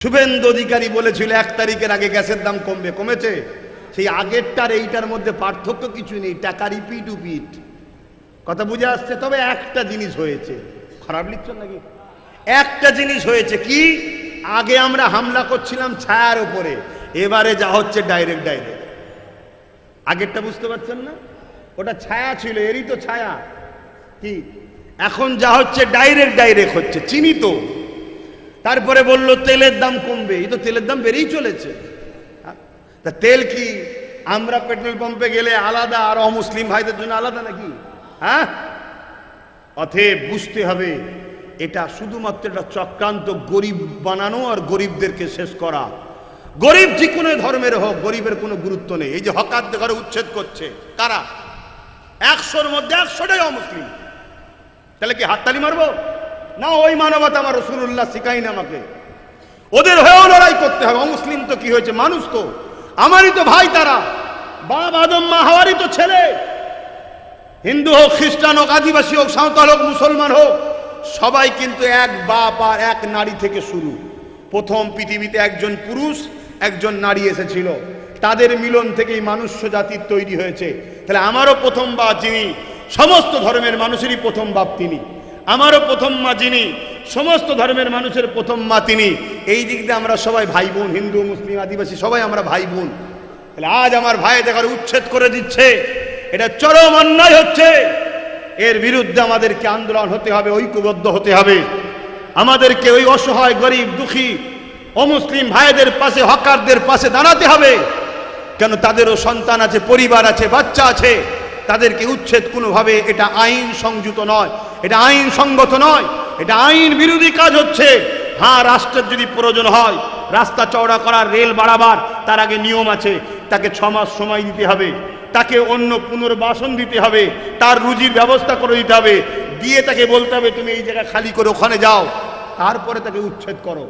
শুভেন্দু অধিকারী বলেছিল 1 তারিখের আগে গ্যাসের দাম কমবে, কমেছে? সেই আগেরটার এইটার মধ্যে পার্থক্য কিছু নেই, টাকা রিপিট উপিট, কথা বুঝে আসছে। তবে একটা জিনিস হয়েছে, খারাপ লিখছেন নাকি? একটা জিনিস হয়েছে কি, আগে আমরা হামলা করছিলাম ছায়ার উপরে, এবারে যা হচ্ছে ডাইরেক্ট ডাইরেক্ট। আগেরটা বুঝতে পারছেন না, ওটা ছায়া ছিল, এরই তো ছায়া কি। এখন যা হচ্ছে ডাইরেক্ট ডাইরেক্ট হচ্ছে। চিনি তো, তারপরে বললো তেলের দাম কমবে, এই তো তেলের দাম বেড়েই চলেছে। তা তেল কি আমরা পেট্রোল পাম্পে গেলে আলাদা আর অমুসলিম ভাইদের জন্য আলাদা নাকি? হ্যাঁ, অতএব বুঝতে হবে এটা শুধুমাত্র একটা চক্রান্ত, গরিব বানানো আর গরিবদেরকে শেষ করা। গরিব যে কোনো ধর্মের হোক, গরিবের কোনো গুরুত্ব নেই। এই যে হকারদের ঘরে উচ্ছেদ করছে কারা? 100-র মধ্যে 100টাই অমুসলিম। তাহলে কি হাততালি মারবো না? ওই মানবতা আমার রাসূলুল্লাহ শিখাইনি আমাকে। ওদের হয়েও লড়াই করতে হবে। অমুসলিম তো কি হয়েছে, মানুষ তো, আমারই তো ভাই তারা, বাপ আদম মা হাওয়ারই তো ছেলে। হিন্দু হোক, খ্রিস্টান হোক, আদিবাসী হোক, সাঁওতাল হোক, মুসলমান হোক, সবাই কিন্তু এক বাপ আর এক নারী থেকে শুরু। প্রথম পৃথিবীতে একজন পুরুষ একজন নারী এসেছিল, তাদের মিলন থেকেই মনুষ্য জাতির তৈরি হয়েছে। তাহলে আমারও প্রথম বাপ যিনি, সমস্ত ধর্মের মানুষেরই প্রথম বাপ তিনি। আমারও প্রথম মা যিনি, সমস্ত ধর্মের মানুষের প্রথম মা তিনি। এই দিক দিয়ে আমরা সবাই ভাই বোন, হিন্দু মুসলিম আদিবাসী সবাই আমরা ভাই বোন। তাহলে আজ আমার ভাই দেখার উচ্ছেদ করে দিচ্ছে, এটা চরম অন্যায় হচ্ছে। এর বিরুদ্ধে আমাদেরকে আন্দোলন হতে হবে, ঐক্যবদ্ধ হতে হবে। আমাদেরকে ওই অসহায় গরিব দুঃখী অমুসলিম ভাইদের পাশে, হকারদের পাশে দাঁড়াতে হবে। কেন, তাদেরও সন্তান আছে, পরিবার আছে, বাচ্চা আছে। তাদেরকে উচ্ছেদ কোনোভাবে, এটা আইন সংযুত নয়, এটা আইন সঙ্গত নয়, এটা আইন বিরোধী কাজ হচ্ছে। হ্যাঁ, রাষ্ট্রের যদি প্রয়োজন হয় রাস্তা চওড়া করার, রেল বাড়াবার, তার আগে নিয়ম আছে। তাকে 6 মাস সময় দিতে হবে, তাকে অন্য পুনর্বাসন দিতে হবে, তার রুজির ব্যবস্থা করে দিতে হবে, দিয়ে তাকে বলতে হবে তুমি এই জায়গা খালি করে ওখানে যাও, তারপরে তাকে উচ্ছেদ করো।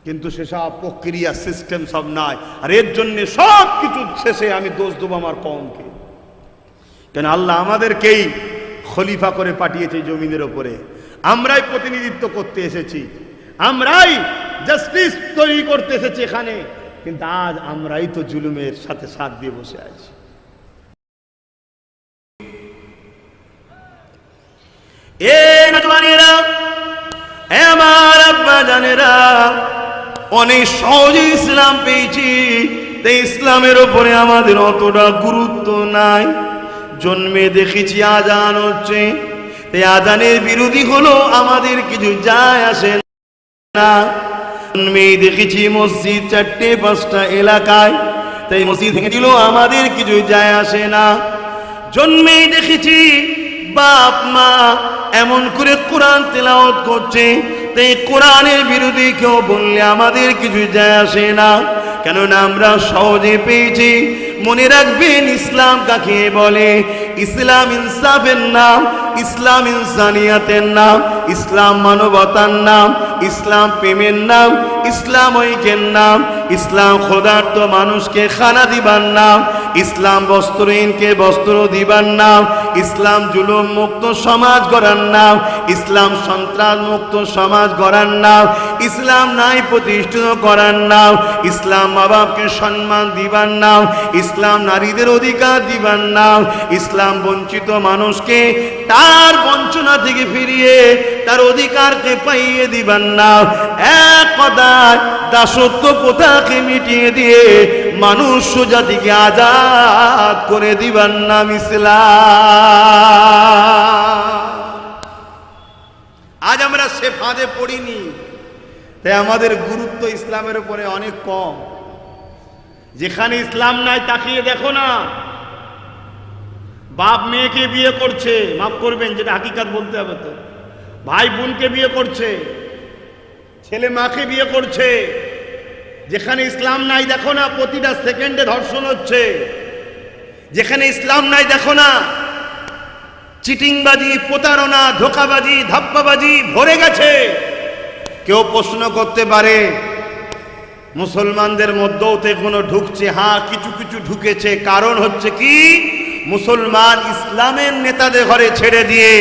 কিন্তু সেসব প্রক্রিয়া সিস্টেম সব নাই। আর এর জন্য সব কিছু শেষে আমি দোষ দেবো আমার কওমকে। কেন, আল্লাহ আমাদেরকেই খলিফা করে পাঠিয়েছে জমিনের ওপরে, আমরাই প্রতিনিধিত্ব করতে এসেছি, আমরাই জাস্টিস তৈরি করতে এসেছি এখানে। কিন্তু আজ আমরাই তো জুলুমের সাথে সাথ দিয়ে বসে আছি। এ নজওয়ানেরা, এ আমার আব্বা জানেরা, অনেক সহজে ইসলাম পেয়েছি, তাই ইসলামের ওপরে আমাদের অতটা গুরুত্ব নাই। জন্মে দেখেছি আজান হচ্ছে, তাই আজানের বিরোধী হলো আমাদের কিছু যায় আসে না। জন্মেই দেখেছি মসজিদ 4-5টা এলাকায়, তাই মসজিদ ভেঙেছিল, আমাদের কিছু যায় আসে না। জন্মেই দেখেছি বাপ মা এমন করে কোরআন তেলাওয়াত করছে, তাই কোরআনের বিরোধী কেউ বললে আমাদের কিছু যায় আসে না। কেননা আমরা সহজে পেয়েছি। মনে রাখবেন, ইসলাম কাকে বলে? ইসলাম ইনসাফের নাম, ইসলাম ইনসানিয়াতের নাম, ইসলাম মানবতার নাম, ইসলাম প্রেমের নাম, ইসলাম ঐক্যের নাম, ইসলাম ক্ষুধার্ত মানুষকে খানা দিবার নাম, ইসলাম বস্ত্রহীনকে বস্ত্র দিবার নাম, ইসলাম জুলুম মুক্ত সমাজ গড়ার নাম, ইসলাম সন্ত্রাস মুক্ত সমাজ গড়ার নাম, ইসলাম ন্যায় প্রতিষ্ঠিত করার নাম, ইসলাম মা বাপকে সম্মান দিবার নাম, ইসলাম নারীদের অধিকার দিবার নাম, ইসলাম বঞ্চিত মানুষকে তার বঞ্চনা থেকে ফিরিয়ে তার অধিকারকে পাইয়ে দিবার নাম। এক কথায় দাসত্ব প্রথাকে মিটিয়ে দিয়ে মানুষ জাতিকে আজাদ করে দিবার নাম ইসলাম। আজ আমরা সে ফাঁদে পড়িনি, তাই আমাদের গুরুত্ব ইসলামের উপরে অনেক কম। যেখানে ইসলাম নাই তাকিয়ে দেখো না, বাপ মেয়েকে বিয়ে করছে, মাফ করবেন যেটা হাকিকাত বলতে হবে, তো ভাই বোনকে বিয়ে করছে, ছেলে মাকে বিয়ে করছে। যেখানে ইসলাম নাই দেখো না, প্রতিটা সেকেন্ডে ধর্ষণ হচ্ছে। যেখানে ইসলাম নাই দেখো না, চিটিংবাজি, প্রতারণা, ধোঁকাবাজি, ধাপ্পাবাজি ভরে গেছে। কেউ প্রশ্ন করতে পারে মুসলমানদের মধ্যেও তো কোনো ঢুকছে? হ্যাঁ, কিছু কিছু ঢুকেছে। কারণ হচ্ছে কি, মুসলমান ইসলামের নেতাদের ঘরে ছেড়ে দিয়ে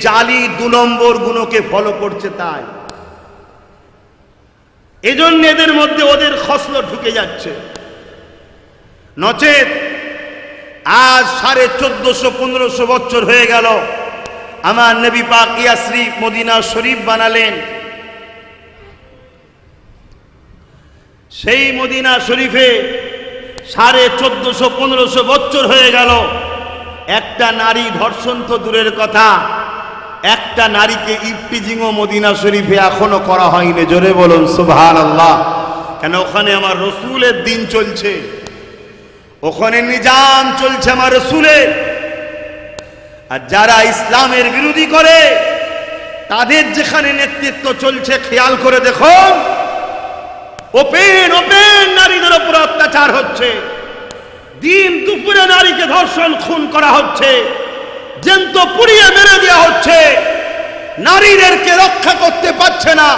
জালি 2 নম্বর গুণকে ফলো করছে। তাই এজন্য এদের মধ্যে ওদের খসলো ঢুকে যাচ্ছে। নচেত আজ 1450-1500 বছর হয়ে গেল আমার নবী পাক ইয়াসরিব মদিনা শরীফ বানালেন। সেই মদিনা শরীফে 1450-1500 বছর হয়ে গেল একটা নারী ধর্ষণ তো দূরের কথা, একটা নারীকে ইফটিজিংও মদিনা শরীফে এখনো করা হয়নি। জোরে বলুন সুবহানাল্লাহ। কেন? ওখানে আমার রসুলের দিন চলছে, ওখানে নিজাম চলছে আমার রসুলের। আর যারা ইসলামের বিরোধী করে তাদের যেখানে নেতৃত্ব চলছে, খেয়াল করে দেখো, ওপেন ওপেন নারীদের উপর অত্যাচার হচ্ছে, দিন দুপুরে নারীকে ধর্ষণ খুন করা হচ্ছে, জ্যান্ত পুড়িয়ে মেরে দেওয়া হচ্ছে। নারীদেরকে রক্ষা করতে পারছে না,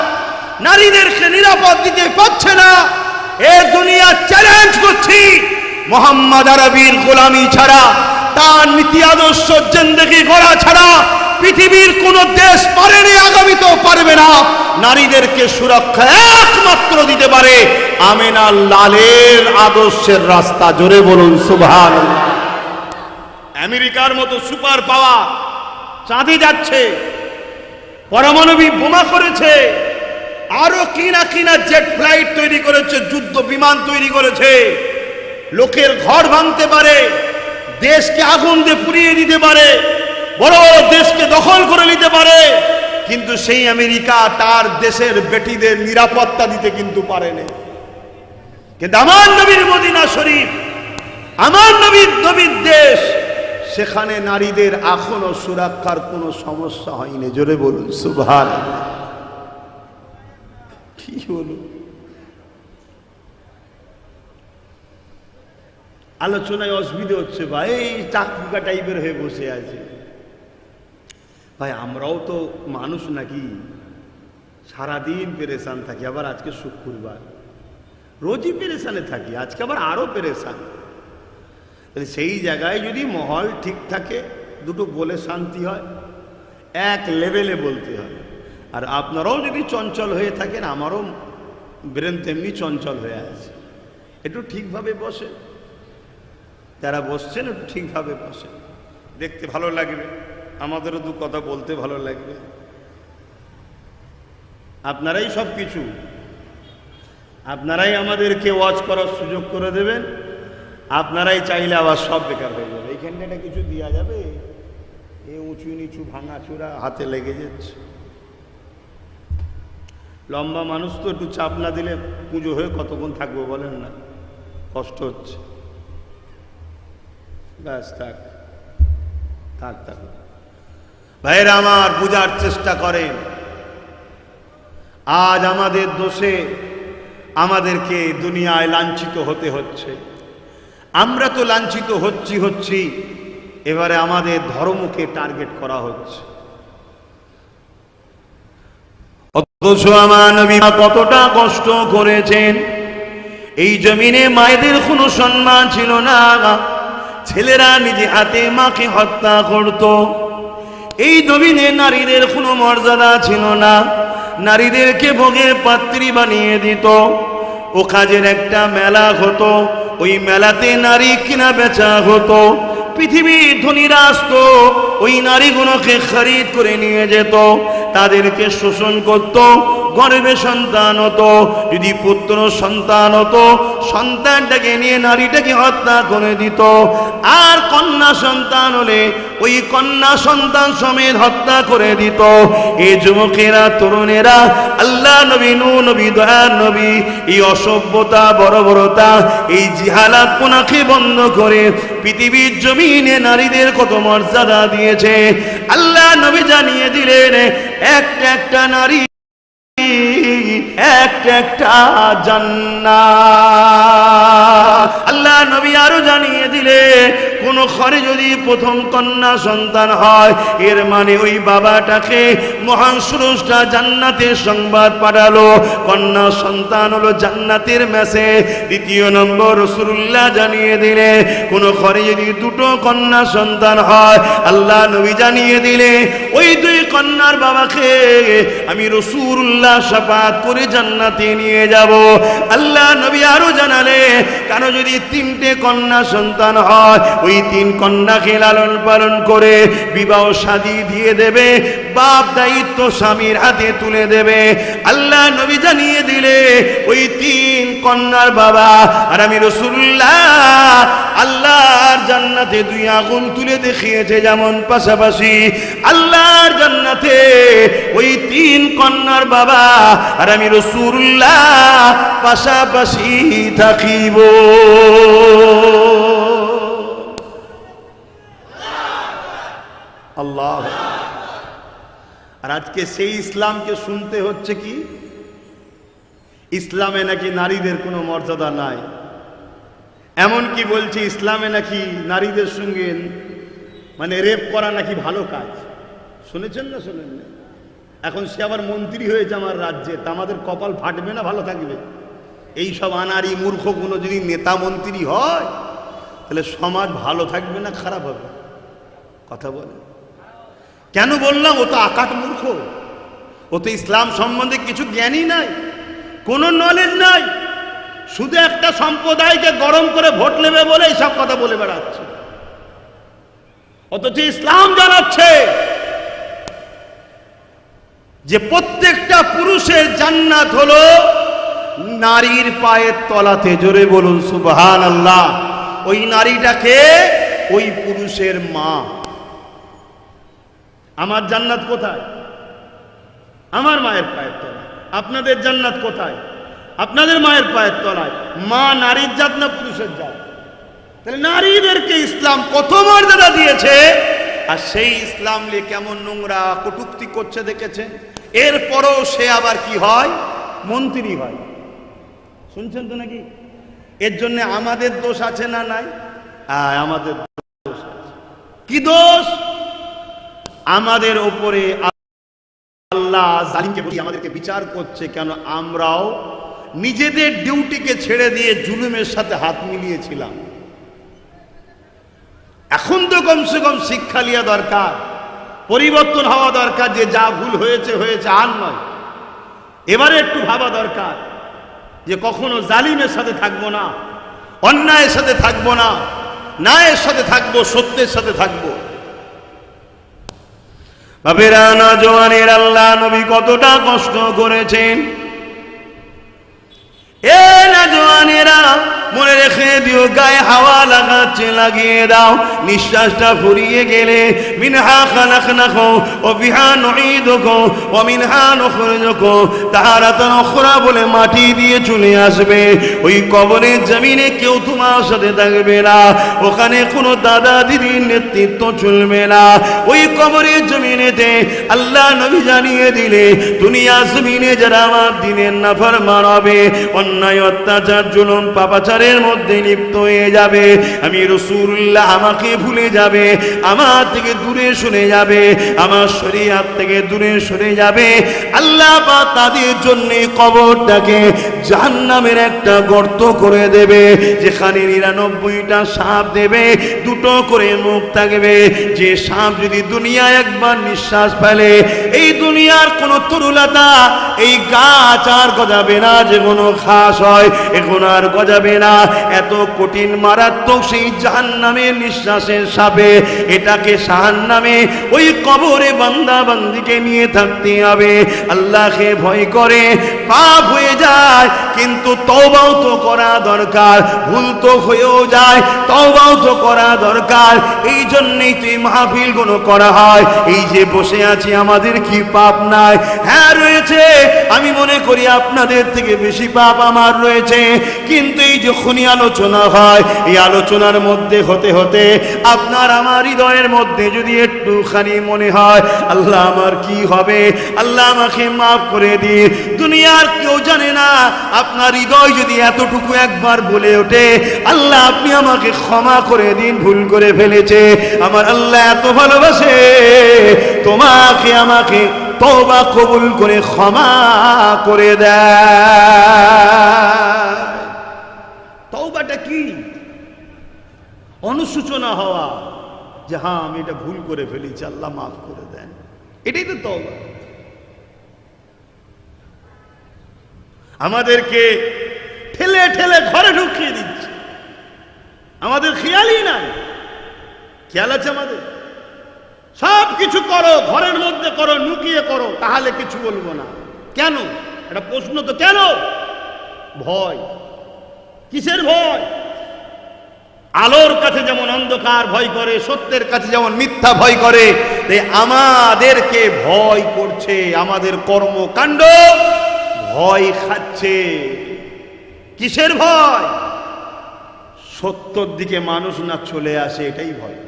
নারীদেরকে নিরাপদ দিতে পারছে না। এ দুনিয়া চ্যালেঞ্জ করছি, মোহাম্মদ আরবির গোলামি ছাড়া, তার নীতি আদর্শ জিন্দেগি গড়া ছাড়া পৃথিবীর কোন দেশ পারেনি, আগামীতেও পারবে না। নারীদেরকে সুরক্ষা একমাত্র দিতে পারে আমিনা লালের আদর্শের রাস্তা। জোরে বলুন সুবহানাল্লাহ। আমেরিকার মতো সুপার পাওয়ার চাঁদে যাচ্ছে, পারমাণবিক বোমা করেছে, আরো কিনা কিনা জেট ফ্লাইট তৈরি করেছে, যুদ্ধ বিমান তৈরি করেছে, লোকের ঘর ভাঙতে পারে, দেশকে আগুন দিয়ে পুড়িয়ে দিতে পারে, বড় বড় দেশকে দখল করে নিতে পারে। কিন্তু সেই আমেরিকা তার দেশের বেটিদের নিরাপত্তা দিতে কিন্তু পারেনি। কিন্তু আমার নবীর মদিনা শরীফ, আমার নবীর দেশ, সেখানে নারীদের এখনো সুরক্ষার কোনো সমস্যা হয়নি। জোরে বলুন সুবহানাল্লাহ। কি হলো? আলোচনায় অসুবিধা হচ্ছে ভাই, চাকুকা টাইপের হয়ে বসে আছে ভাই। আমরাও তো মানুষ নাকি, সারাদিন পেরেশান থাকি। আবার আজকে শুক্রবার, রোজই পেরেশানে থাকি, আজকে আবার আরো পেরেশান। সেই জায়গায় যদি মহল ঠিক থাকে, দুটো বলে শান্তি হয়, এক লেভেলে বলতে হয়। আর আপনারাও যদি চঞ্চল হয়ে থাকেন, আমারও ব্রেন তেমনি চঞ্চল হয়ে আছে, একটু ঠিকভাবে বসে, যারা বসছেন একটু ঠিকভাবে বসে, দেখতে ভালো লাগবে, আমাদেরও দু কথা বলতে ভালো লাগবে। আপনারাই সব কিছু, আপনারাই আমাদেরকে ওয়াচ করার সুযোগ করে দেবেন, আপনারাই চাইলে আবার সব বেকার হয়ে যাবে। এইখানটা কিছু দেওয়া যাবে? এ উঁচু নিচু ভাঙা চূড়া হাতে লেগে যাচ্ছে। লম্বা মানুষ তো একটু চাপ না দিলে পুজো হয়ে কতক্ষণ থাকবো বলেন না, কষ্ট হচ্ছে। ব্যাস থাক থাক থাক। ভাইয়েরা আমার, বুঝার চেষ্টা করেন, আজ আমাদের দোষে আমাদেরকে দুনিয়ায় লাঞ্ছিত হতে হচ্ছে। আমরা তো লাঞ্ছিত হচ্ছি, এবারে আমাদের ধর্মকে টার্গেট করা হচ্ছে। অথচ আমার নবী কতটা কষ্ট করেছেন। এই জমিনে মায়েদের কোনো সম্মান ছিল না, ছেলেরা নিজে হাতে মাকে হত্যা করত। এই জমিনে নারীদের কোনো মর্যাদা ছিল না, নারীদেরকে ভোগের পাত্রী বানিয়ে দিত। ও কাজের একটা মেলা হতো, ওই মেলাতে নারী কিনা বেচা হতো। পৃথিবীর ধনীরা আসতো, ওই নারীগুলোকে খরিদ করে নিয়ে যেত, তাদেরকে শোষণ করত। গর্ভে সন্তান হতো, যদি পুত্র সন্তান হতো, সন্তানটাকে নিয়ে নারীটাকে হত্যা করে দিত। আর কন্যা সন্তান হলে ওই কন্যা সন্তান সমেত হত্যা করে দিত। এই যুবকেরা, তরুণেরা, আল্লাহ নবী, নূহ নবী, দয়ার নবী, এই অসভ্যতা, বর্বরতা, এই জিহালাত পুনাকে বন্ধ করে পৃথিবীর জমিনে নারীদের কত মর্যাদা দিয়েছে। আল্লাহ নবী জানিয়ে দিলেন, একটা একটা নারী একটা একটা জান্নাত। আল্লাহ নবী আরো জানিয়ে দিলে, কোন ঘরে যদি প্রথম কন্যা সন্তান হয়, এর মানে ওই বাবাটাকে মহান স্রষ্টা জান্নাতের সংবাদ পাঠালো, কন্যা সন্তান হলো জান্নাতের মেসেজ। দ্বিতীয় নম্বর রাসূলুল্লাহ জানিয়ে দিলে কোন ঘরে যদি দুটো কন্যা সন্তান হয়, আল্লাহ নবী জানিয়ে দিলে ওই দুই কন্যার বাবাকে আমি রাসূলুল্লাহ শাফাত করে জান্নাতে নিয়ে যাব। আল্লাহ নবী আরো জানালে কারো যদি তিনটে কন্যা সন্তান হয়, ওই তিন কন্যাকে লালন পালন করে বিবাহ শাদী দিয়ে দেবে, বাপ দায়িত্ব স্বামীর হাতে তুলে দেবে। আল্লাহ নবী জানিয়ে দিলে ওই তিন কন্যার বাবা আর আমি রাসূলুল্লাহ আল্লাহর জান্নাতে দুই আগুন তুলে দেখিয়েছে, যেমন পাশাপাশি আল্লাহর জান্নাতে ওই তিন কন্যার বাবা আর আমি রাসূলুল্লাহ পাশাপাশি থাকিব। আল্লাহ। আর আজকে সেই ইসলামকে শুনতে হচ্ছে কি, ইসলামে নাকি নারীদের কোনো মর্যাদা নাই, এমন কি বলছে ইসলামে নাকি নারীদের সঙ্গে মানে রেপ করা নাকি ভালো কাজ। শুনেছেন না শোনেন না? এখন সে আবার মন্ত্রী হয়েছে আমার রাজ্যে, তা আমাদের কপাল ফাটবে না ভালো থাকবে? এই সব আনারি মূর্খগুলো যদি নেতা মন্ত্রী হয়, তাহলে সমাজ ভালো থাকবে না খারাপ হবে? কথা বলে কেন বললাম? ও তো আকাট মূর্খ, ও তো ইসলাম সম্বন্ধে কিছু জ্ঞানই নাই, কোনো নলেজ নাই, শুধু একটা সম্প্রদায়কে গরম করে ভোট নেবে বলে এইসব কথা বলে বেড়াচ্ছে। অথচ ইসলাম জানাচ্ছে যে প্রত্যেকটা পুরুষের জান্নাত হলো নারীর পায়ের তলাতে। জোরে বলুন সুবহানাল্লাহ। ওই নারীটাকে ওই পুরুষের মা। আমার জান্নাত কোথায়? আমার মায়ের পায়ের তলায়। আপনাদের জান্নাত কোথায়? আপনাদের মায়ের পায়ের তলায়। মা নারীর জাত না পুরুষের জাত? তাহলে নারীদেরকে ইসলাম কত মর্যাদা দিয়েছে, আর সেই ইসলাম নিয়ে কেমন নোংরা কটূক্তি করছে দেখেছেন? এরপরও সে আবার কি হয়? মন্ত্রী হয়। শুনছেন তো নাকি? এর জন্য আমাদের দোষ আছে না নাই? আমাদের দোষ আছে। কি দোষ? আমাদের ওপরে আল্লাহ জালিমকে বলি আমাদেরকে বিচার করছে কেন আমরাও নিজেদের ডিউটিকে ছেড়ে দিয়ে জুলুমের সাথে হাত মিলিয়েছিলাম। এখন তো কমসে কম শিক্ষা লিয়া দরকার, পরিবর্তন হওয়া দরকার, যে যা ভুল হয়েছে হয়েছে আর নয়। এবারে একটু ভাবা দরকার যে কখনো জালিমের সাথে থাকবো না, অন্যায়ের সাথে থাকবো না, ন্যায়ের সাথে থাকবো, সত্যের সাথে থাকবো। বাবেরা নওজওয়ানের আল্লাহ নবী কতটা কষ্ট করেছেন। এ নওজওয়ানেরা মনে রেখে দিও, গায়ে হাওয়া লাগাচ্ছে লাগিয়ে দাও, নিঃশ্বাসটা ফুরিয়ে গেলে মিনহা খালাকনাকুম ওয়া বিহা নুঈদুকুম ওয়া মিনহা নুখরিজুকুম তারাতান উখরা বলে মাটি দিয়ে চলে আসবে। ওই কবরের জমিনে কেউ তোমার সাথে থাকবে না, ওখানে কোনো দাদা দিদির নেতৃত্ব চলবে না। ওই কবরের জমিনেতে আল্লাহ নবী জানিয়ে দিলে দুনিয়া জমিনে যারা আমার দিনের নাফরমান হবে, অন্যায় অত্যাচার জুলুম পাপাচার এর মধ্যে লিপ্ত হয়ে যাবে, আমি রাসূলুল্লাহ আমাকে ভুলে যাবে, আমার থেকে দূরে সরে যাবে, আমার শরীয়ত থেকে দূরে সরে যাবে, আল্লাহ পাক তাদের জন্য কবরটাকে জাহান্নামের একটা গর্ত করে দেবে, যেখানে 99টা সাপ দেবে, দুটো করে মুখ থাকবে। যে সাপ যদি দুনিয়ায় একবার নিঃশ্বাস ফেলে, এই দুনিয়ার কোনো তরুলতা, এই গাছ আর গজাবে না, যে কোনো ঘাস হয় এখন আর গজাবে না। এত কঠিন মারাত্মক সেই জাহান্নামের নিঃশ্বাসের সাপে এটাকে জাহান্নামে ওই কবরে বান্দা বান্দিকে নিয়ে থাকতে হবে। আল্লাহকে ভয় করে পাপ হয়ে যায়, কিন্তু তওবাও তো করা দরকার, ভুল তো হয়েও যায়, তওবাও তো করা দরকার। এই জন্যই তো এই মাহফিলগুলো করা হয়। এই যে বসে আছি, আমাদের কি পাপ নাই? হ্যাঁ রয়েছে। আমি মনে করি আপনাদের থেকে বেশি পাপ আমার রয়েছে, কিন্তু এই যখনই আলোচনা হয়, এই আলোচনার মধ্যে হতে হতে আপনার আমার হৃদয়ের মধ্যে যদি একটুখানি মনে হয় আল্লাহ আমার কি হবে, আল্লাহ আমাকে মাফ করে দিন, দুনিয়ার কেউ জানে না আপনার হৃদয় যদি এতটুকু একবার বলে ওঠে, আল্লাহ আপনি আমাকে ক্ষমা করে দিন, ভুল করে ফেলেছে, আমার আল্লাহ এত ভালোবাসে, তোমাকে আমাকে তওবা কবুল করে ক্ষমা করে দেয়। তওবাটা কি? অনুশোচনা হওয়া যে হ্যাঁ আমি এটা ভুল করে ফেলেছি, আল্লাহ মাফ করে দেন, এটাই তো তওবা। আমাদেরকে ঠেলে ঠেলে ঘরে ঢুকিয়ে দিচ্ছে, আমাদের খেয়ালই নাই। খেয়াল আছে আমাদের? সব কিছু করো, ঘরের মধ্যে করো, লুকিয়ে করো, তাহলে কিছু বলবো না। কেন? এটা প্রশ্ন তো। কেন? ভয়। কিসের ভয়? আলোর কাছে যেমন অন্ধকার ভয় করে, সত্যের কাছে যেমন মিথ্যা ভয় করে, তাই আমাদেরকে ভয় করছে, আমাদের কর্মকাণ্ড ভয় খাচ্ছে। কিসের ভয়? সত্যর দিকে মানুষ না চলে আসে, এটাই ভয়।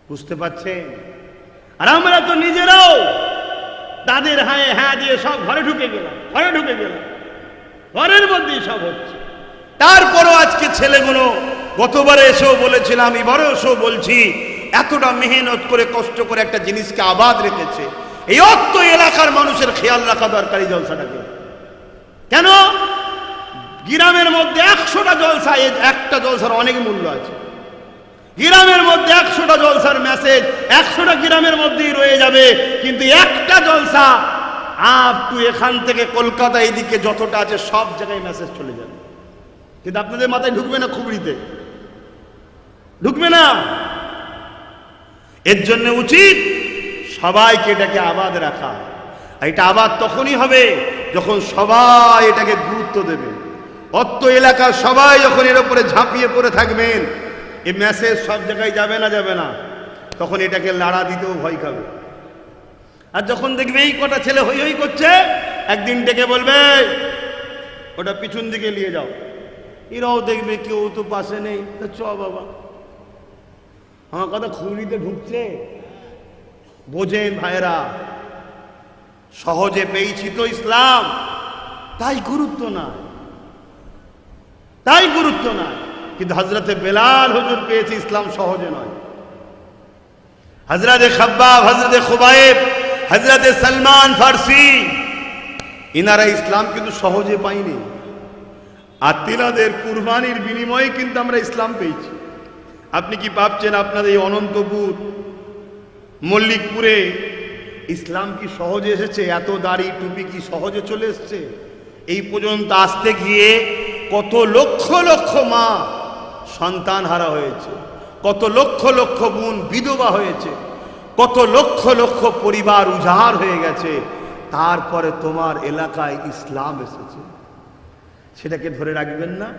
বুঝতে পারছেন? আর আমরা তো নিজেরাও তাদের হ্যাঁ হ্যাঁ দিয়ে সব ঘরে ঢুকে গেলাম, ঘরের মধ্যেই সব হচ্ছে। তারপরও আজকে ছেলেগুলো, গতবারে এসেও বলেছিলাম, এবারে এসেও বলছি, এতটা মেহনত করে কষ্ট করে একটা জিনিসকে আবাদ রেখেছে, এই অত এলাকার মানুষের খেয়াল রাখা দরকার এই জলসাটাকে। কেন? গ্রামের মধ্যে 100টা জলসা, একটা জলসার অনেক মূল্য আছে। গ্রামের মধ্যে 100টা জলসার মেসেজ 100টা গ্রামের মধ্যেই রয়ে যাবে, কিন্তু একটা জলসা আপ টু এখান থেকে কলকাতা এইদিকে যতটা আছে সব জায়গায় মেসেজ চলে যাবে, কিন্তু আপনাদের মাথায় ঢুকবে না, খুবড়িতে ঢুকবে না। এর জন্য উচিত সবাইকে এটাকে আবাদ রাখা। এটা আবাদ তখনই হবে যখন সবাই এটাকে গুরুত্ব দেবে। অত এলাকার সবাই যখন এর উপরে ঝাঁপিয়ে পড়ে থাকবেন, এই মেসেজ সব জায়গায় যাবে না, তখন এটাকে লাড়া দিতেও ভয় খাবে। আর যখন দেখবে এই কটা ছেলে হই হই করছে, একদিন ডেকে বলবে ওটা পিছন দিকে নিয়ে যাও, এরাও দেখবে কেউ তো পাশে নেই, তা চ বাবা। আমার কথা খুলিতে ঢুকছে? বোঝেন ভাইরা, সহজে পেয়েছি তো ইসলাম, তাই গুরুত্ব না। কিন্তু হযরতে বেলাল হুজুর পেয়েছে ইসলাম সহজে নয়। হযরতে খাব্বাব, হযরতে খুবাইব, হযরতে সালমান ফারসি, ইনারা ইসলাম কিন্তু সহজে পাইনি। আর তিনাদের কুরবানির বিনিময়ে কিন্তু আমরা ইসলাম পেয়েছি। আপনি কি ভাবছেন আপনাদের এই অনন্তপুর মল্লিকপুরে ইসলাম কি সহজে এসেছে? এত দাড়ি টুপি কি সহজে চলে এসছে? এই পর্যন্ত আসতে গিয়ে কত লক্ষ লক্ষ মা সন্তান হারা হয়েছে, কত লক্ষ লক্ষ বোন বিধবা হয়েছে, কত লক্ষ লক্ষ পরিবার উজাড় হয়ে গেছে। তারপরে তোমার এলাকায় ইসলাম এসেছে, সেটাকে ধরে রাখবেন না?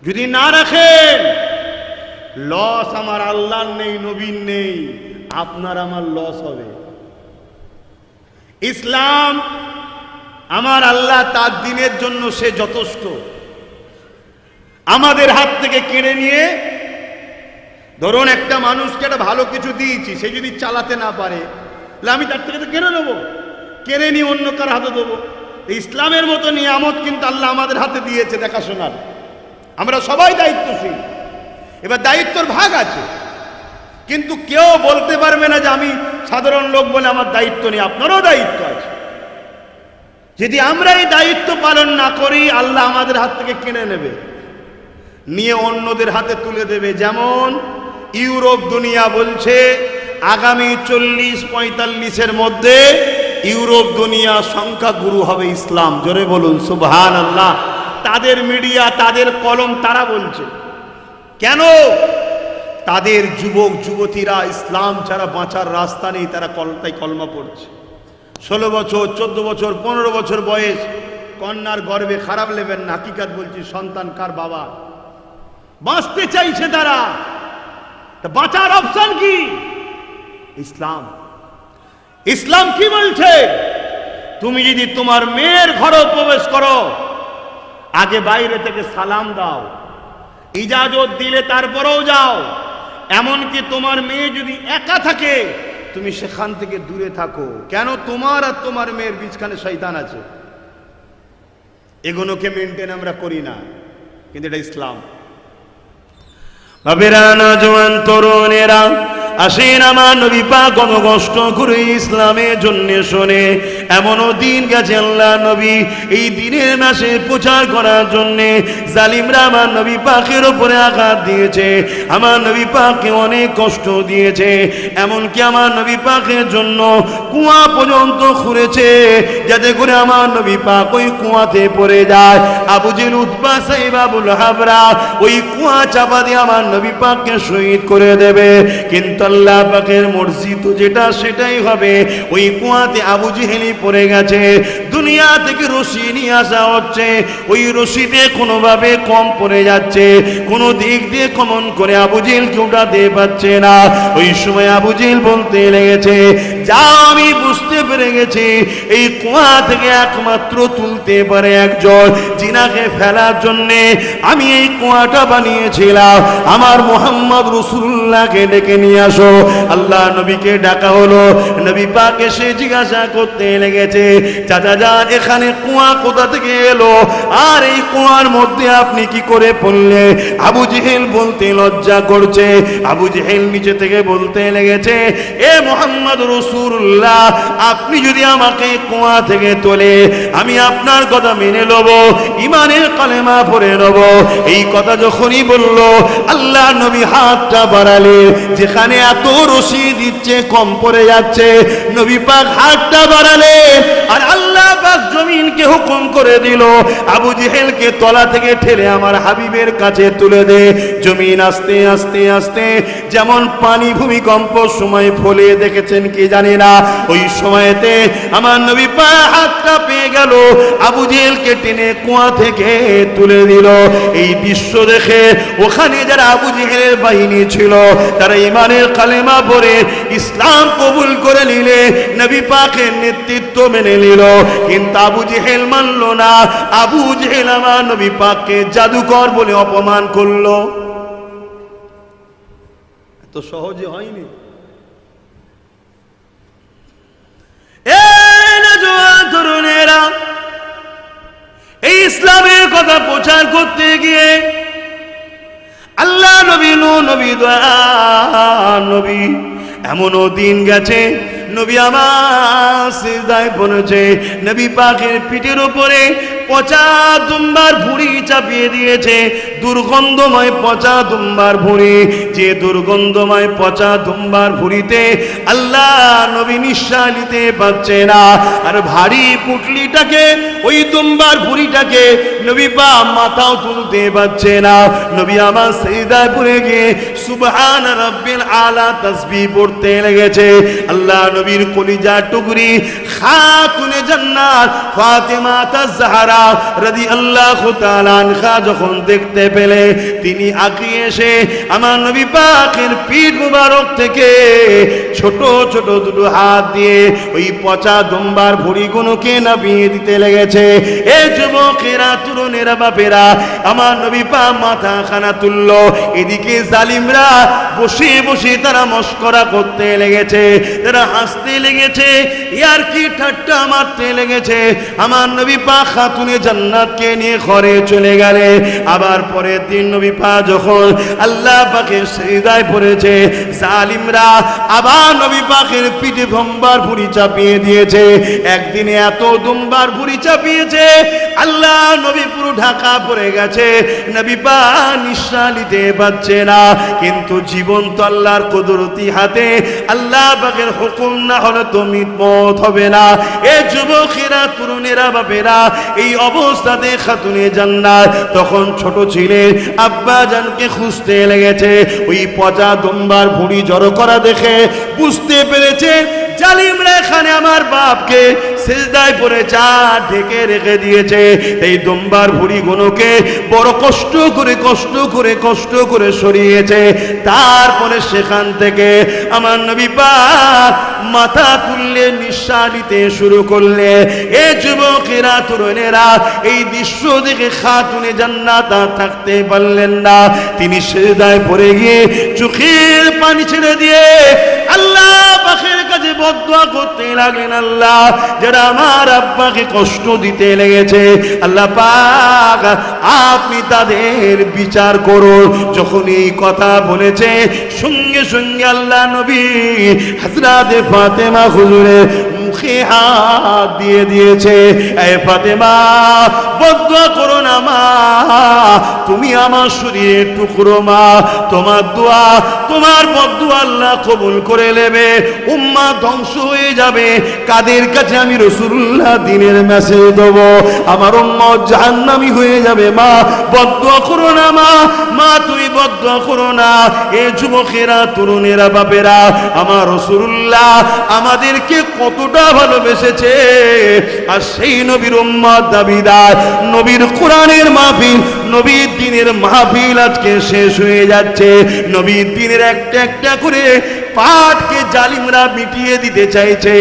যদি না রাখেন, লস আমার আল্লাহর নেই, নবীর নেই, আপনার আমার লস হবে। ইসলাম আমার আল্লাহ তার দিনের জন্য সে যথেষ্ট। আমাদের হাত থেকে কেড়ে নিয়ে, ধরুন একটা মানুষকে একটা ভালো কিছু দিয়েছি, সে যদি চালাতে না পারে, তাহলে আমি তার থেকে তো কেড়ে নেবো, কেড়ে নিয়ে অন্য কার হাতে দেবো। ইসলামের মতো নিয়ামত কিন্তু আল্লাহ আমাদের হাতে দিয়েছে দেখাশোনার। আমরা সবাই দায়িত্বশীল। এবার দায়িত্বর ভাগ আছে, কিন্তু কেউ বলতে পারবে না যে আমি সাধারণ লোক বলে আমার দায়িত্ব নেই। আপনারও দায়িত্ব আছে। যদি আমরা এই দায়িত্ব পালন না করি, আল্লাহ আমাদের হাত থেকে কিনে নেবে, নিয়ে অন্যদের হাতে তুলে দেবে। যেমন ইউরোপ দুনিয়া বলছে আগামী 40-45-এর মধ্যে ইউরোপ দুনিয়া সংখ্যাগুরু হবে ইসলাম। জোরে বলুন সুবহানাল্লাহ। তাদের মিডিয়া, তাদের কলম, তারা বলছে। কেন? তাদের যুবক যুবতীরা ইসলাম ছাড়া বাঁচার রাস্তা নেই, তারা তাই কলমা পড়ছে। 16 বছর, 14 বছর, 15 বছর বয়স কন্যার গর্ভে, খারাপ নেবেন না, হাকিকাত বলছি, সন্তান কার বাবা, বাঁচতে চাইছে তারা। বাঁচার অপশন কি? ইসলাম। ইসলাম কি বলছে? তুমি যদি তোমার মেয়ের ঘরে প্রবেশ করো, আগে বাইরে থেকে সালাম দাও, ইজাজত দিলে তারপরেও যাও। এমনকি তোমার মেয়ে যদি একা থাকে, তুমি সেখান থেকে দূরে থাকো। কেন? তোমার আর তোমার মেয়ের বীজখানে শয়তান আছে। এগুলোকে মেনটেন আমরা করি না, কিন্তু এটা ইসলাম। বাবেরা, নওজোয়ান তরুণেরা, আসেন আমার নবী পাক কত কষ্ট করে ইসলামের জন্য শোনে। এমনও দিন গেছে আল্লাহ নবী এই দিনের মাসে প্রচার করার জন্য জালিমরা আমার নবী পাকের উপরে আঘাত দিয়েছে, আমার নবী পাককে অনেক কষ্ট দিয়েছে। এমনকি আমার নবী পাকের জন্য কুয়া পর্যন্ত খুঁড়েছে, যাতে করে আমার নবী পাক ওই কুয়াতে পড়ে যায়। আবু জেহেল, উতবা, সাইবা, আবু লাহাবরা ওই কুয়া চাপা দিয়ে আমার নবী পাককে শহীদ করে দেবে। কিন্তু আল্লাহ পাকের মর্জি তো যেটা সেটাই হবে। ওই কুয়াতে আবু জেহেলই পড়ে গেছে। দুনিয়া থেকে রশি নিয়ে আসা হচ্ছে, ওই রশিতে কোনোভাবে কম পড়ে যাচ্ছে, কোনো দিক দিয়ে কমন করে আবু জেহেলকে উঠাতে পারছে না। ওই সময় আবু জেহেল বলতে লেগেছে, যা আমি বুঝতে পেরে গেছি এই কুয়া থেকে একমাত্র তুলতে পারে একজন, জিনাকে ফেলার জন্যে আমি এই কুয়াটা বানিয়েছিলাম। আমার মুহাম্মদ রাসূলুল্লাহকে ডেকে নিয়ে আসো। আল্লাহ নবীকে ডাকা হলো। নবী পাক এসে জিজ্ঞাসা করতে লেগেছে, চাচা যান, এখানে কুয়া কোথা থেকে এলো, আর এই কুয়ার মধ্যে আপনি কি করে পড়লে? আবু জেহেল বলতে লজ্জা করছে। আবু জেহেল নিচে থেকে বলতে লেগেছে, এ মুহাম্মদ রাসূলুল্লাহ, আপনি যদি আমাকে কুয়া থেকে তোলে আমি আপনার কথা মেনে নেব, ঈমানের কালেমা পড়ে নেব। এই কথা যখনই বলল আল্লাহ নবী হাতটা বাড়ালে, যেখানে এত রশি দিচ্ছে কম পড়ে যাচ্ছে, নবী পাক হাতটা বাড়ালে আর আল্লাহ পাক জমিনকে হুকুম করে দিল, আবু জেহেলকে তলা থেকে ঠেলে আমার হাবিবের কাছে তুলে দে। জমিন আস্তে আস্তে আস্তে যেমন পানি ভূমিকম্প সময় ফলে দেখেছেন কি জানি না, ওই সময়তে আমার নবী পাক হাতটা পেয়ে গেল, আবু জেহেলকে টেনে কুয়া থেকে তুলে দিল। এই দৃশ্য দেখে ওখানে যারা আবু জেহেলের বাহিনী ছিল তারা ঈমানের কালেমা পড়ে ইসলাম কবুল করে নিলে, নবী পাকের নেতৃত্ব মেনে নিল। কিন্তু আবু জেহেল মানল না। আবু জেহেল আমার নবী পাককে জাদুকর বলে অপমান করলো। এত সহজে হয়নি। তরুণেরা, এই ইসলামের কথা প্রচার করতে গিয়ে আল্লাহ নবী, নবী দয়া নবী, এমনও দিন গেছে নবী আমার সিজদায় পড়েছে, নবী পাকের পিঠের উপরে পচা দুম্বার ভুঁড়ি চাপিয়ে দিয়েছে, দুর্গন্ধময় পচা দুম্বার ভুঁড়ি। যে দুর্গন্ধময় পচা দুম্বার ভুঁড়িতে আল্লাহ নবী নিঃশ্বাস নিতে পারছে না, আর ভারী পুটলিটাকে, ওই দুম্বার ভুঁড়িটাকে নবী পাক মাথাও তুলতে পারছে না। নবী আমার সিজদায় পড়ে গিয়ে সুবহান রাব্বিল আলা তাসবিহ পড়তে লেগেছে। আল্লাহ নবীর কলিজা টুকরি খাতুনে জান্নাত ফাতেমা তাজহারা রাদিয়াল্লাহু তাআলা আনহা যখন দেখতে পেলে, তিনি আগিয়ে এসে আমার নবী পাকের পিঠ মুবারক থেকে ছোট ছোট দুটো হাত দিয়ে ওই পচা দুম্বার ভুঁড়িগুলোকে নামিয়ে দিতে লেগেছে। এ যুবকেরা, তরুণেরা, বাপেরা, আমার নবী পাক মাথা খানা তুলল। এদিকে জালিমরা বসে বসে তারা মস্করা করতে লেগেছে, তারা হাসতে লেগেছে, ইয়ার কি ঠাট্টা মারতে লেগেছে। আমার নবী পাক খাতুনে জান্নাতকে নিয়ে ঘরে চলে গেলে। আবার পরের দিন নবী পাক যখন আল্লাহ পাকের সিজদায় পড়েছে, জালিমরা আবার নবী পাকের পিঠে দুম্বার ভুঁড়ি চাপিয়ে দিয়েছে। একদিনে এত দুম্বার ভুঁড়ি চাপিয়েছে, আল্লাহ নবী পুরো ঢাকা পড়ে গেছে, নবী পাক নিঃশ্বাস নিতে পারছে না। কিন্তু জীবন তো আল্লাহর কুদরতি হাতে, আল্লাহ পাকের হুকুম না হলে তো মৃত্যু হবে না। এ যুবকেরা, তরুণেরা, বাপেরা, এই অবস্থাতে খাতুনে জান্নাত তখন ছোট ছিলেন, আব্বা জানকে খুঁজতে লেগেছে। ওই পচা দুম্বার ভুঁড়ি জড়ো করা দেখে বুঝতে পেরেছে জালিমরা এখানে আমার বাপকে সিজদায় পড়ে চা ঢেকে রেখে দিয়েছে। এই দুম্বার ভুঁড়িগুলোকে বড় কষ্ট করে সরিয়েছে। তারপরে সেখান থেকে আমার নবী পাক মাথা তুললে নিঃশ্বাস নিতে শুরু করলে। এ যুবকেরা, তরুণেরা, এই দৃশ্য দেখে খাতুনে জান্নাত থাকতে পারলেন না। তিনি সিজদায় পড়ে গিয়ে চোখের পানি ছেড়ে দিয়ে আল্লাহ পাকের কাছে বদদুয়া করতে লাগলেন, আল্লাহ যারা আমার আব্বাকে কষ্ট দিতে লেগেছে আল্লাহ পাক আপনি তাদের বিচার করুন। যখন এই কথা বলেছে সঙ্গে সঙ্গে আল্লাহ নবী হযরত ফাতেমা হুজুরের মুখে হাত দিয়ে দিয়েছে। এ ফাতেমা বদদুয়া করো না মা, তুমি আমার শরীরের টুকরো মা, তোমার দোয়া তোমার বদদুয়া আল্লাহ কবুল করে নেবে, উম্মাহ ধ্বংস হয়ে যাবে। কাদের কাছে আমি রাসূলুল্লাহ দিনের মেসেজ দেব, আমার উম্মত জাহান্নামী হয়ে যাবে। মা বদদুয়া করো না মা, মা তুমি বদদুয়া করো না। এ যুবকেরা তরুণেরা বাপেরা, আমার রাসূলুল্লাহ আমাদেরকে কতটা ভালোবেসেছে, আর সেই নবীর উম্মত দাবিদার। নবীর কোরআনের মাহফিল, নবীর দ্বীনের মাহফিল আজকে শেষ হয়ে যাচ্ছে। নবীর দ্বীনের একটা একটা করে পাঠকে জালিমরা মিটিয়ে দিতে চাইছে,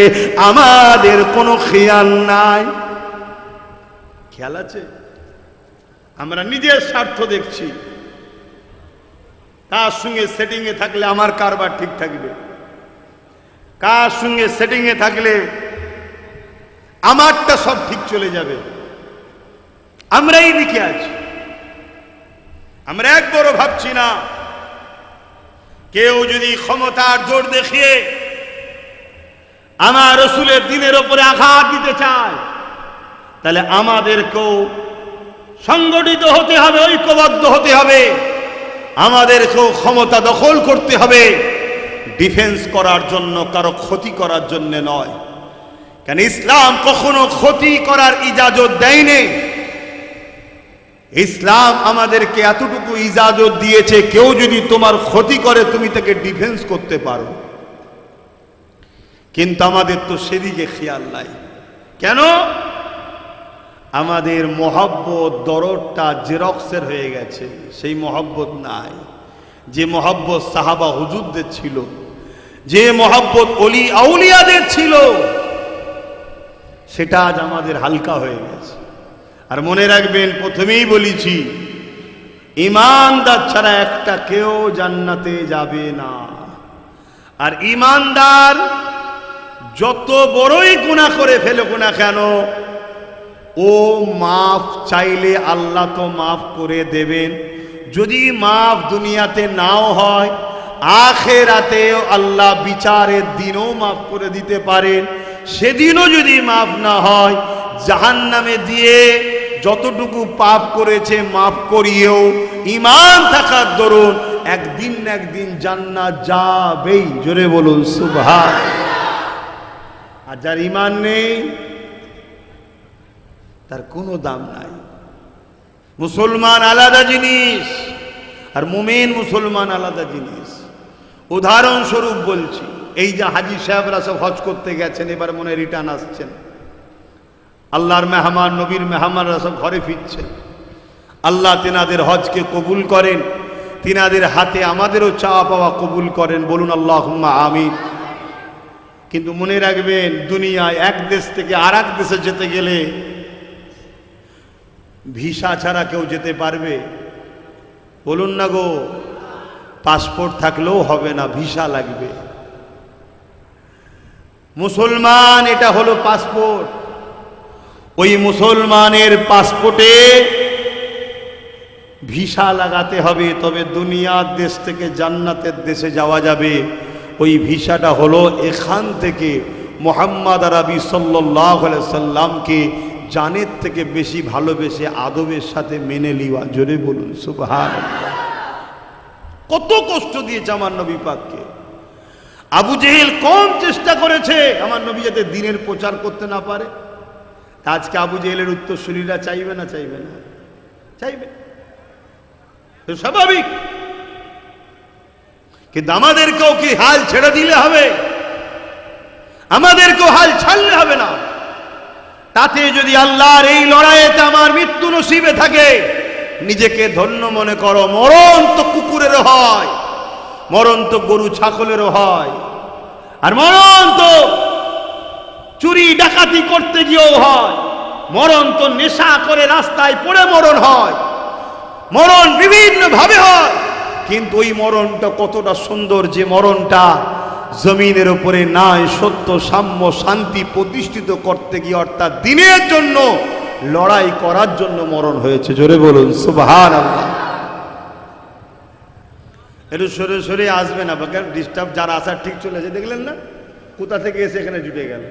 আমাদের কোনো খেয়াল নাই। খেয়াল আছে? আমরা নিজের স্বার্থ দেখছি, কার সঙ্গে সেটিংয়ে থাকলে আমার কারবার ঠিক থাকবে, কার সঙ্গে সেটিংয়ে থাকলে আমারটা সব ঠিক চলে যাবে। আমরা এই দিকে আছি, আমরা একবারও ভাবছি না কেউ যদি ক্ষমতার জোর দেখিয়ে আমার রাসূলের দ্বীনের উপরে আঘাত দিতে চায়, তাহলে আমাদেরকেও সংগঠিত হতে হবে, ঐক্যবদ্ধ হতে হবে, আমাদেরকেও ক্ষমতা দখল করতে হবে, ডিফেন্স করার জন্য, কারো ক্ষতি করার জন্য নয়। কেন ইসলাম কখনো ক্ষতি করার ইজাজত দেয়নি। ইসলাম আমাদেরকে এতটুকু ইজাজত দিয়েছে, কেউ যদি তোমার ক্ষতি করে তুমি তাকে ডিফেন্স করতে পারো। কিন্তু আমাদের তো সেদিকে খেয়াল নাই। কেন? আমাদের মহব্বত দরদটা জেরক্সের হয়ে গেছে, সেই মহব্বত নাই। যে মহব্বত সাহাবা হুজুরদের ছিল, যে মহব্বত ওলি আউলিয়াদের ছিল, সেটা আজ আমাদের হালকা হয়ে গেছে। আর মনে রাখবেন, প্রথমেই বলেছি, ইমানদার ছাড়া একটা কেউ জান্নাতে যাবে না। আর ইমানদার যত বড়ই গুনাহ করে ফেলুক না কেন, ও মাফ চাইলে আল্লাহ তো মাফ করে দেবেন। যদি মাফ দুনিয়াতে নাও হয়, আখিরাতেও আল্লাহ বিচারের দিনও মাফ করে দিতে পারেন। সেদিনও যদি মাফ না হয়, জাহান্নামে দিয়ে যতটুকু পাপ করেছে মাফ করিয়েও ঈমান থাকার দরুন একদিন না একদিন জান্নাত যাবেই। জোরে বলুন সুবহানাল্লাহ। আর যার ঈমান নেই তার কোনো দাম নাই। মুসলমান আলাদা জিনিস আর মুমিন মুসলমান আলাদা জিনিস। উদাহরণস্বরূপ বলছি, এই যে হাজী সাহেবরা সব হজ করতে গেছেন, এবার মনে রিটার্ন আসছেন, আল্লাহর মেহমান নবীর মেহমানরা সব ঘরে ফিরছেন। আল্লাহ তেনাদের হজকে কবুল করেন, তিনাদের হাতে আমাদেরও চাওয়া পাওয়া কবুল করেন, বলুন আল্লাহুম্মা আমিন। কিন্তু মনে রাখবেন, দুনিয়ায় এক দেশ থেকে আর এক দেশে যেতে গেলে ভিসা ছাড়া কেউ যেতে পারবে? বলুন না গো। পাসপোর্ট থাকলেও হবে না, ভিসা লাগবে। মুসলমান এটা হলো পাসপোর্ট। ওই মুসলমানের পাসপোর্টে ভিসা লাগাতে হবে, তবে দুনিয়ার দেশ থেকে জান্নাতের দেশে যাওয়া যাবে। ওই ভিসাটা হলো এখান থেকে মুহাম্মদ আরবি সাল্লাল্লাহু আলাইহি সাল্লামকে জানের থেকে বেশি ভালোবেসে আদবের সাথে মেনে লিওয়া। জোরে বলুন সুবহানাল্লাহ। কত কষ্ট দিয়েছে আমার নবী পাককে। আবু জেহেল কম চেষ্টা করেছে আমার নবী যাতে দ্বীনের প্রচার করতে না পারে। আজকে আবু জেহেলের উত্তরসূরিরা চাইবে না? চাইবে না? চাইবে, স্বাভাবিক। কিন্তু আমাদেরকেও কি হাল ছেড়ে দিলে হবে? আমাদেরকেও হাল ছাড়লে হবে না। তাতে যদি আল্লাহর এই লড়াইতে আমার মৃত্যু নসিবে থাকে, নিজেকে ধন্য মনে করো। মরণ তো কুকুরেরও হয়, মরণ তো গরু ছাগলেরও হয়, আর মরণ তো চুরি ডাকাতি করতে গিয়েও হয়, মরণ তো নেশা করে রাস্তায় পড়ে মরণ হয়, মরণ বিভিন্ন ভাবে হয়। কিন্তু ওই মরণটা কতটা সুন্দর, যে মরণটা জমিনের উপরে ন্যায় সত্য সাম্য শান্তি প্রতিষ্ঠিত করতে গিয়ে, অর্থাৎ দিনের জন্য লড়াই করার জন্য মরণ হয়েছে। জোরে বলুন সুবহানাল্লাহ। একটু সরে সরে আসবে না, ডিস্টার্ব যারা আসার ঠিক চলে আছে, দেখলেন না কোথা থেকে এসে এখানে জুটে গেল।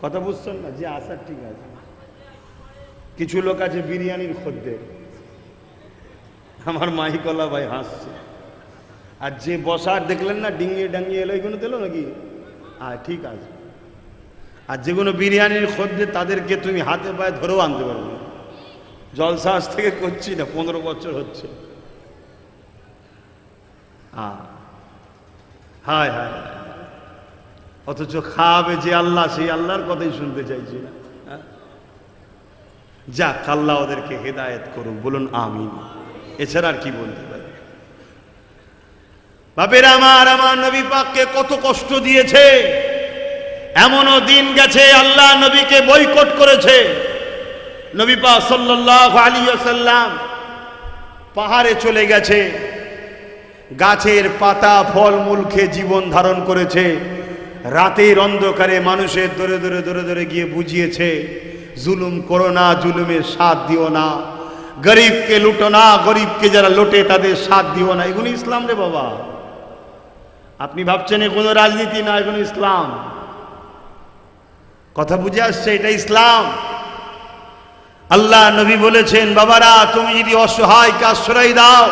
কথা বুঝছেন না? যে আসার ঠিক আছে। কিছু লোক আছে বিরিয়ানির খদ্দের, আমার মাইকলা ভাই হাসছে। আর যে বসার দেখলেন না ডিঙ্গিয়ে ডাঙ্গিয়ে এলো, এগুলো দিল নাকি? ঠিক আছে। আর যেগুলো বিরিয়ানির খদ্দের তাদেরকে তুমি হাতে পায়ে ধরেও আনতে পারবে না। জলসা আজ থেকে করছি না, 15 বছর হচ্ছে। হায় হায়, অথচ খাওয়াবে যে আল্লাহ, সেই আল্লাহর কথাই শুনতে চাইছি না। যাক, আল্লাহ ওদেরকে হেদায়েত করুন, বলুন আমিন। এছাড়া আর কি বলতে পারি? বাপেরা আমার নবী পাককে কত কষ্ট দিয়েছে। এমনও দিন গেছে আল্লাহ নবীকে বয়কট করেছে। নবী পাক সাল্লাল্লাহু আলাইহি ওয়াসাল্লাম পাহাড়ে চলে গেছে, গাছের পাতা ফলমূল খেয়ে জীবন ধারণ করেছে। রাতের অন্ধকারে মানুষের দরে দরে দরে দরে গিয়ে বুঝিয়েছে, জুলুম করো না, জুলুমের সাথ দিও না, গরিবকে লুটো না, গরিবকে যারা লোটে তাদের সাথ দিও না। এগুলো ইসলাম রে বাবা। আপনি ভাবছেন এ কোনো রাজনীতি না, এগুলো ইসলাম। কথা বুঝে আসছে? এটা ইসলাম। আল্লাহ নবী বলেছেন, বাবারা তুমি যদি অসহায়কে আশ্রয় দাও,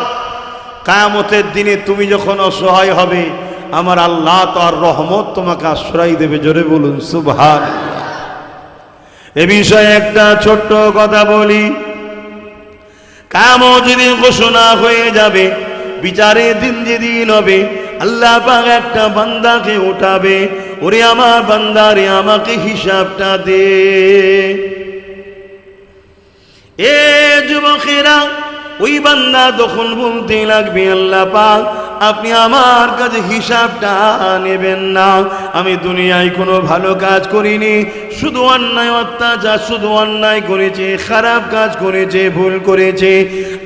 কিয়ামতের দিনে তুমি যখন অসহায় হবে, আমার আল্লাহ তার রহমত তোমাকে আশ্রয় দেবে। জোরে বলুন সুবহানাল্লাহ। এ বিষয়ে একটা ছোট্ট কথা বলি। কিয়ামত যেদিন ঘোষণা হয়ে যাবে, বিচারের দিন যেদিন হবে, আল্লাহ পাক একটা বান্দাকে উঠাবে, ওরে আমার বান্দারে আমাকে হিসাবটা দে। এ যুবকেরা, ওই বান্দা তখন বলতে লাগবে, আল্লাহ পাক আপনি আমার কাছে হিসাবটা নেবেন না। আমি দুনিয়ায় কোনো ভালো কাজ করিনি, শুধু অন্যায় অত্যাচার, শুধু অন্যায় করেছে, খারাপ কাজ করেছে, ভুল করেছে।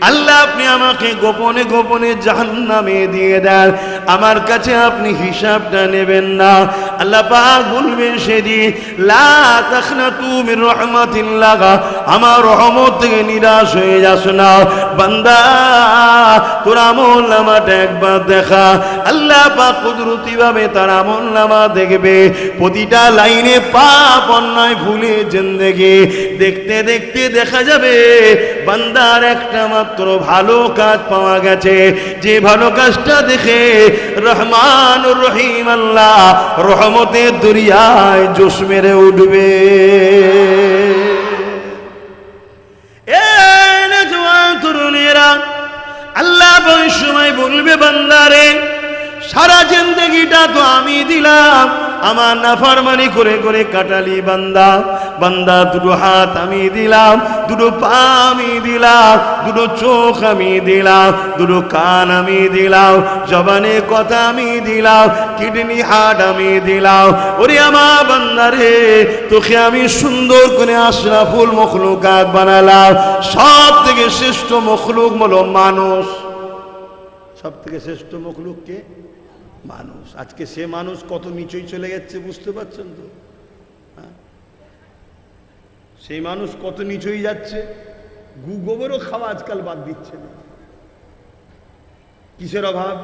আল্লাহ আপনি আমাকে গোপনে গোপনে জাহান্নামে দিয়ে দেন, আমার কাছে আপনি হিসাবটা নেবেন না। আল্লাহ পাক বলবেন সেদিন, লা তাখনাতু মির রাহমাতিল্লাহ, আমার রহমত থেকে নিরাশ হয়ে যাস না বান্দা, তোর আমলনামাটা একবার দেখা। আল্লাহ পাক কুদরতি ভাবে তার আমলনামা দেখবে, প্রতিটা লাইনে পাপ অন্যায় ভুলে জিন্দেগি দেখতে দেখতে দেখা যাবে বান্দার একটা মাত্র ভালো কাজ পাওয়া গেছে। যে ভালো কাজটা দেখে রহমান রহিম আল্লাহ রহমতের দরিয়ায় জোশ মেরে উঠবে। তরুণেরা, আল্লাহ ওই সময় বলবে, বান্দারে সারা জিন্দেগিটা তো আমি দিলাম, আমার নাফরমানি করে করে কাটালি বান্দা। বান্দা দুটো হাত আমি দিলাম, দুটো পা আমি দিলাম, দুটো চোখ আমি দিলাম, দুটো কান আমি দিলাম, জবানে কথা আমি দিলাম, কিডনি হার্ট আমি দিলাম। ওরে আমার বান্দারে, তোকে আমি সুন্দর করে আশরাফুল মখলুকাত বানালাম। সব থেকে শ্রেষ্ঠ মখলুক হলো মানুষ। সব থেকে শ্রেষ্ঠ মখলুক কে? মানুষ। আজকে সে মানুষ কত নিচই চলে যাচ্ছে, বুঝতে পারছেন তো? সেই মানুষ কত নিচই যাচ্ছে। গু গোবরও খাওয়া আজকাল বাদ দিচ্ছে না। কিসের অভাব?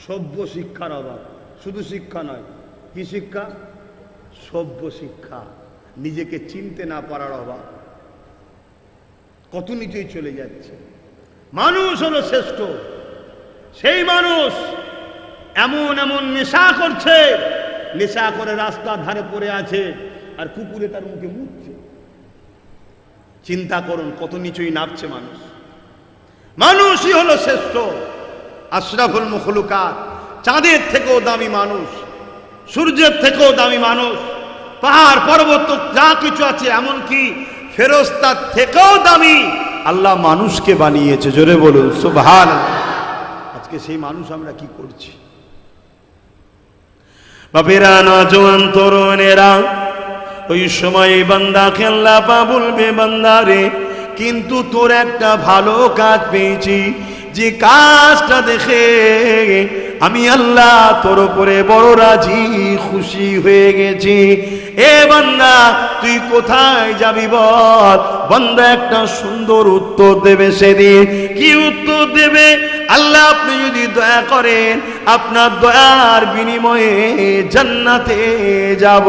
সভ্য শিক্ষার অভাব। শুধু শিক্ষা নয়, কি শিক্ষা? সভ্য শিক্ষা। নিজেকে চিনতে না পারার অভাব। কত নিচেই চলে যাচ্ছে। মানুষ হলো শ্রেষ্ঠ। সেই মানুষ এমন এমন নেশা করছে, নেশা করে রাস্তার ধারে পড়ে আছে, আর কুকুরে তার মুখে মুখছে। চিন্তা করুন কত নিচুই নামছে মানুষ। মানুষই হলো শ্রেষ্ঠ, আশরাফুল মখলুকাত। চাঁদের থেকেও দামি মানুষ, সূর্যের থেকেও দামি মানুষ, পাহাড় পর্বত যা কিছু আছে, এমনকি ফেরেশতার থেকেও দামি আল্লাহ মানুষকে বানিয়েছে। জোরে বলুন সুবহানাল্লাহ। আজকে সেই মানুষ আমরা কি করছি? বাপেরা, নওজোয়ান তরুণেরা, ওই সময় বান্দাকে আল্লাহ পাক বলবে, বান্দারে কিন্তু তোর একটা ভালো কাজ পেয়েছি, যে কাজটা দেখে আমি আল্লাহ তোর উপরে বড় রাজি খুশি হয়ে গেছি। এ বান্দা তুই কোথায় যাবি বল? বান্দা একটা সুন্দর উত্তর দেবে সেদিন। কি উত্তর দেবে? আল্লাহ আপনি যদি দয়া করেন আপনার দয়ার বিনিময়ে জান্নাতে যাব।